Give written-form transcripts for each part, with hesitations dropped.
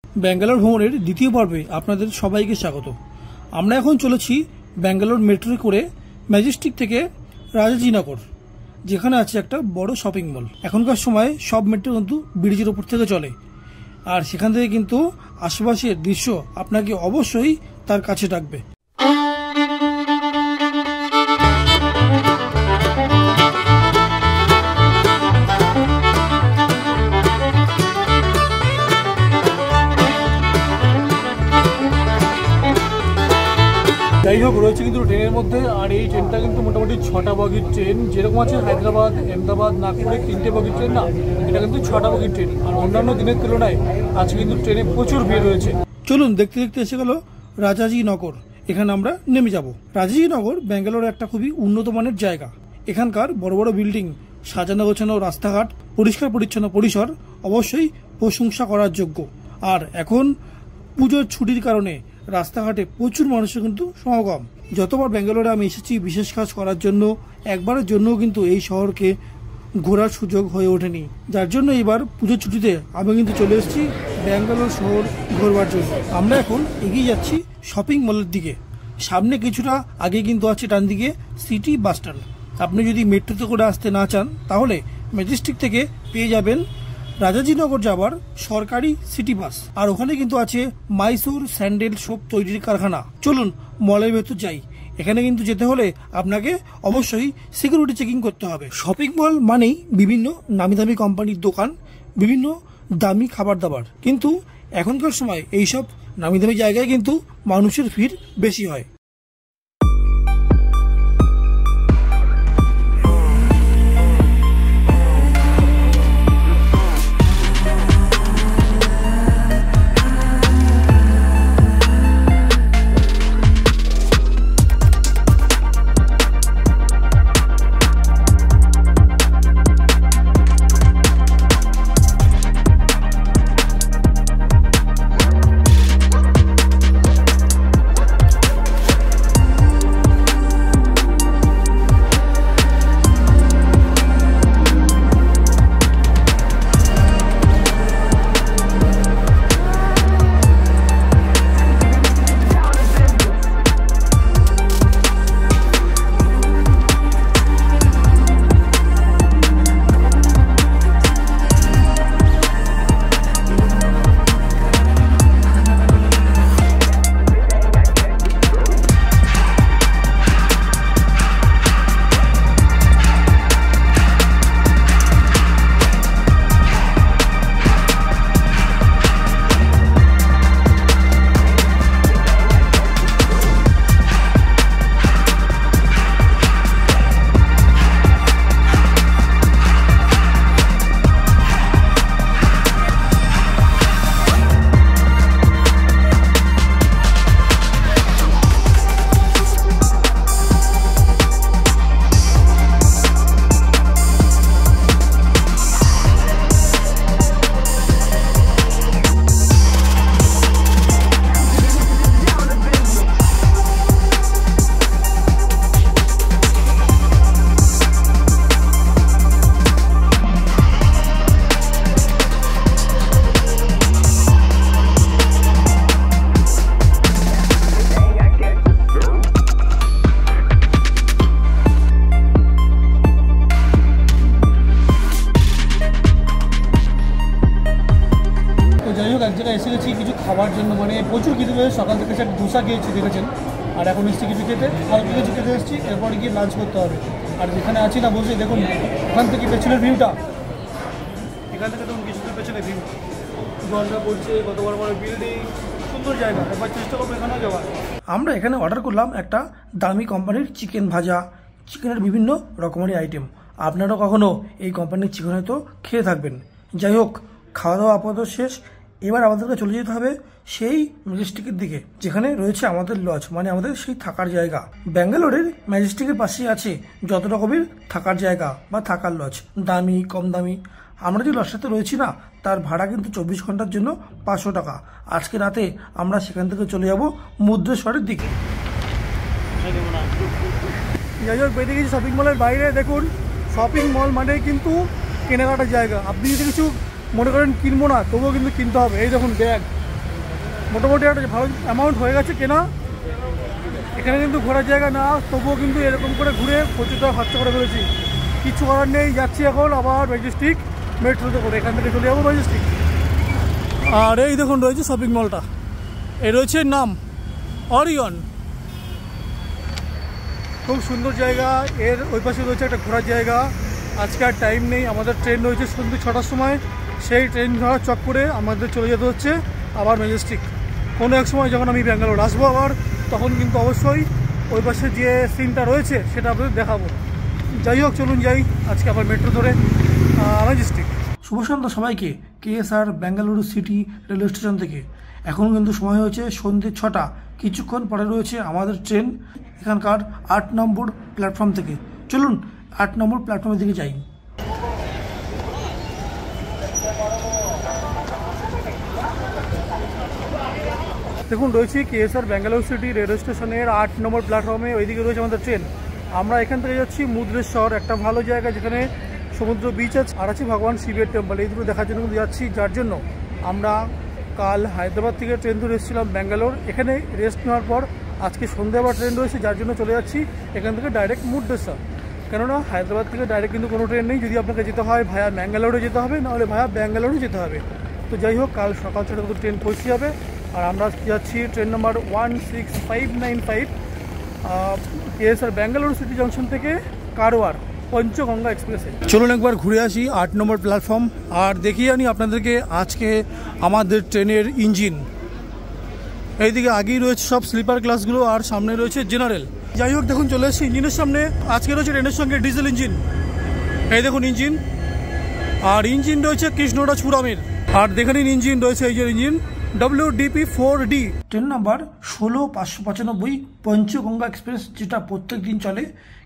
ব্যাঙ্গালোর ভ্রমণের দ্বিতীয় পর্বে আপনাদের সবাইকে স্বাগত। আমরা এখন চলেছি ব্যাঙ্গালোর মেট্রো করে ম্যাজেস্টিক থেকে রাজাজিনগর, যেখানে আছে একটা বড় শপিং মল। এখনকার সময় সব মেট্রো কিন্তু ব্রিজের উপর থেকে চলে, আর সেখান থেকে কিন্তু আশেপাশের দৃশ্য আপনাকে অবশ্যই তার কাছে ডাকবে। যাই হোক, রয়েছে কিন্তু ট্রেনের মধ্যে, আর এই ট্রেনটা কিন্তু মোটামুটি 6টা বগির ট্রেন। যেরকম আছে হায়দ্রাবাদ, আহমেদাবাদ, নাগপুরে 3টে বগির ট্রেন না, এটা কিন্তু 6টা বগির ট্রেন। আর অন্যান্য দিনের তুলনায় আজকে কিন্তু ট্রেনে প্রচুর ভিড় রয়েছে। চলুন, দেখতে দেখতে এসে গেল রাজাজিনগর। এখানে আমরা নেমে যাব। রাজাজিনগর ব্যাঙ্গালোরের একটা খুবই উন্নত মানের জায়গা। এখানকার বড় বড় বিল্ডিং, সাজানো গোছানো রাস্তাঘাট, পরিষ্কার পরিচ্ছন্ন পরিসর অবশ্যই প্রশংসা করার যোগ্য। আর এখন পুজোর ছুটির কারণে রাস্তাঘাটে প্রচুর মানুষের কিন্তু সমাগম। যতবার ব্যাঙ্গালোরে আমি এসেছি বিশেষ কাজ করার জন্য, একবারের জন্যও কিন্তু এই শহরকে ঘোরার সুযোগ হয়ে ওঠেনি। যার জন্য এবার পুজোর ছুটিতে আমি কিন্তু চলে এসেছি ব্যাঙ্গালোর শহর ঘোরবার জন্য। আমরা এখন এগিয়ে যাচ্ছি শপিং মলের দিকে। সামনে কিছুটা আগে কিন্তু আছে ডান দিকে সিটি বাস স্ট্যান্ড। আপনি যদি মেট্রোতে করে আসতে না চান, তাহলে ম্যাজেস্টিক থেকে পেয়ে যাবেন রাজাজিনগর যাবার সরকারি সিটি বাস। আর ওখানে কিন্তু আছে মাইসুর স্যান্ডেল সোপ তৈরির কারখানা। চলুন মলের ভেতর যাই। এখানে কিন্তু যেতে হলে আপনাকে অবশ্যই সিকিউরিটি চেকিং করতে হবে। শপিং মল মানেই বিভিন্ন নামি দামি কোম্পানির দোকান, বিভিন্ন দামি খাবার দাবার। কিন্তু এখনকার সময় এইসব নামি দামি জায়গায় কিন্তু মানুষের ভিড় বেশি হয়। এক জায়গায় এসে গেছি কিছু খাবার জন্য, মানে প্রচুর কিছু রয়েছে। সকাল থেকে সেটা ধোসা খেয়েছি দেখেছেন, আর এখন এসেছি কিছু খেতে, হালকা কিছু খেতে এসেছি। এরপরে গিয়ে লাঞ্চ করতে হবে। আর যেখানে আছি না বসে দেখুন, ওখান থেকে পেছনের ভিউটা, এখান থেকে দেখুন কিছু পেছনে ভিউ, জলটা পড়ছে, কত বড় বড় বিল্ডিং, সুন্দর জায়গা। এবার চেষ্টা করবো এখানেও যাওয়ার। আমরা এখানে অর্ডার করলাম একটা দামি কোম্পানির চিকেন ভাজা, চিকেনের বিভিন্ন রকমের আইটেম। আপনারাও কখনো এই কোম্পানির চিকেন হয়তো খেয়ে থাকবেন। যাই হোক, খাওয়া দাওয়া আপাতত শেষ। এবার আমাদেরকে চলে যেতে হবে সেই ম্যাজেস্টিকের দিকে, যেখানে রয়েছে আমাদের লজ, মানে আমাদের সেই থাকার জায়গা। ব্যাঙ্গালোরের ম্যাজেস্টিকের পাশেই আছে যত রকমের থাকার জায়গা বা থাকার লজ, দামি কম দামি। আমরা যে লজটাতে রয়েছি না, তার ভাড়া কিন্তু 24 ঘন্টার জন্য 500 টাকা। আজকে রাতে আমরা সেখান থেকে চলে যাব মুদ্রেশ্বরের দিকে। যাই হোক, বেরিয়ে গেছি শপিং মলের বাইরে। দেখুন, শপিং মল মানে কিন্তু কেনাকাটার জায়গা। আপনি যদি কিছু মনে করেন কিনবো না, তবুও কিন্তু কিনতে হবে। এই দেখুন ব্যাগ, মোটামুটি একটা ভালো অ্যামাউন্ট হয়ে গেছে কেনা। এখানে কিন্তু ঘোরার জায়গা না, তবুও কিন্তু এরকম করে ঘুরে প্রচুর টাকা খরচা করে ফেলেছি। কিছু করার নেই, যাচ্ছি এখন আবার ম্যাজেস্টিক মেট্রোতে করে, এখান থেকে চলে যাবো ম্যাজেস্টিক। আর এই দেখুন রয়েছে শপিং মলটা, এই রয়েছে নাম অরিয়ন, খুব সুন্দর জায়গা। এর ওই পাশে রয়েছে একটা ঘোরার জায়গা। আজকে আর টাইম নেই, আমাদের ট্রেন রয়েছে সন্ধ্যে 6টার সময়, সেই ট্রেন ধরার চক করে আমাদের চলে যেতে হচ্ছে আবার ম্যাজেস্টিক। কোনো এক সময় যখন আমি ব্যাঙ্গালোর আসবো আবার, তখন কিন্তু অবশ্যই ওই পাশে যে সিনটা রয়েছে সেটা আপনাদের দেখাবো। যাই হোক, চলুন যাই আজকে আবার মেট্রো ধরে ম্যাজেস্টিক। শুভ সন্ধ্যা সবাইকে KSR Bengaluru city railway station থেকে। এখন কিন্তু সময় হয়েছে সন্ধ্যে 6টা, কিছুক্ষণ পরে রয়েছে আমাদের ট্রেন এখানকার 8 নম্বর প্ল্যাটফর্ম থেকে। চলুন 8 নম্বর প্ল্যাটফর্মের দিকে যাই। দেখুন রয়েছে কেএসআর বেঙ্গালুরু সিটি রেলওয়ে স্টেশনের 8 নম্বর প্ল্যাটফর্মে, ওইদিকে রয়েছে আমাদের ট্রেন। আমরা এখান থেকে যাচ্ছি মুদ্রেশ্বর, একটা ভালো জায়গা যেখানে সমুদ্র বিচ আছে আর আছে ভগবান শিবের টেম্পল, এই দুটো দেখার জন্য কিন্তু যাচ্ছি। যার জন্য আমরা কাল হায়দ্রাবাদ থেকে ট্রেন ধরে এসেছিলাম ব্যাঙ্গালোর, এখানে রেস্ট নেওয়ার পর আজকে সন্ধ্যে আবার ট্রেন রয়েছে, যার জন্য চলে যাচ্ছি এখান থেকে ডাইরেক্ট মুদ্রেশ্বর। কেননা হায়দ্রাবাদ থেকে ডাইরেক্ট কিন্তু কোনো ট্রেন নেই, যদি আপনাকে যেতে হয় ভায়া ম্যাঙ্গালোরে যেতে হবে, নাহলে ভায়া ব্যাঙ্গালোরে যেতে হবে। তো যাই হোক, কাল সকাল 6টায় কিন্তু ট্রেন পৌঁছে যাবে। আর আমরা যাচ্ছি train number 16595 KSR Bengaluru city junction থেকে কারওয়ার পঞ্চগঙ্গা এক্সপ্রেসে। চলুন একবার ঘুরে আসি 8 নম্বর প্ল্যাটফর্ম, আর দেখিয়ে আনি আপনাদেরকে আজকে আমাদের ট্রেনের ইঞ্জিন। এইদিকে আগেই রয়েছে সব স্লিপার ক্লাসগুলো আর সামনে রয়েছে জেনারেল। যাই হোক, দেখুন চলে এসেছি ইঞ্জিনের সামনে। আজকে রয়েছে ট্রেনের সঙ্গে ডিজেল ইঞ্জিন, এই দেখুন ইঞ্জিন। আর ইঞ্জিন রয়েছে কৃষ্ণরাজ পুরামের। আর দেখে নিন ইঞ্জিন রয়েছে, এই যে engine WDP-4D, train number 16595 Panchganga express, যেটা প্রত্যেক দিন চলে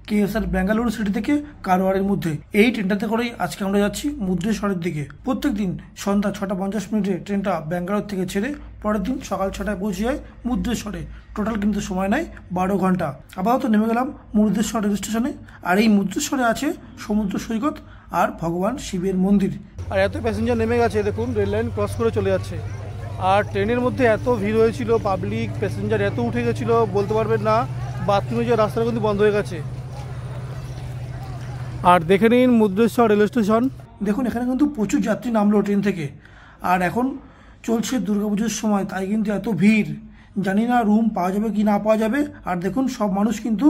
কেএসআর বেঙ্গালুরু সিটি থেকে কারওয়ারের মধ্যে। এই ট্রেনটাতে করেই আজকে আমরা যাচ্ছি মুদ্রেশ্বরের দিকে। প্রত্যেক দিন সন্ধ্যা 6:50 ট্রেনটা ব্যাঙ্গালোর থেকে ছেড়ে পরের দিন সকাল 6টায় পৌঁছে যায় মুদ্রেশ্বরে। টোটাল কিন্তু সময় নেয় 12 ঘন্টা। আপাতত নেমে গেলাম মুদ্রেশ্বর রেল স্টেশনে। আর এই মুদ্রেশ্বরে আছে সমুদ্র সৈকত আর ভগবান শিবের মন্দির। আর এত প্যাসেঞ্জার নেমে গেছে, দেখুন রেল লাইন ক্রস করে চলে যাচ্ছে। আর ট্রেনের মধ্যে এত ভিড় হয়েছিল, পাবলিক প্যাসেঞ্জার এত উঠে গেছিলো বলতে পারবেন না। বাথরুমে যে রাস্তাটা কিন্তু বন্ধ হয়ে গেছে। আর দেখে নিন মুদ্রেশ্বর রেল স্টেশন, দেখুন এখানে কিন্তু প্রচুর যাত্রী নামলো ট্রেন থেকে। আর এখন চলছে দুর্গাপুজোর সময়, তাই কিন্তু এত ভিড়, জানি না রুম পাওয়া যাবে কি না পাওয়া যাবে। আর দেখুন সব মানুষ কিন্তু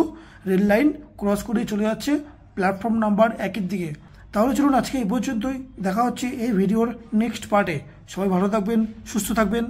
রেল লাইন ক্রস করেই চলে যাচ্ছে প্ল্যাটফর্ম নাম্বার 1-এর দিকে। তাহলে চলুন আজকে এই পর্যন্তই, দেখা হচ্ছে এই ভিডিওর নেক্সট পার্টে। সবাই ভালো থাকবেন, সুস্থ থাকবেন।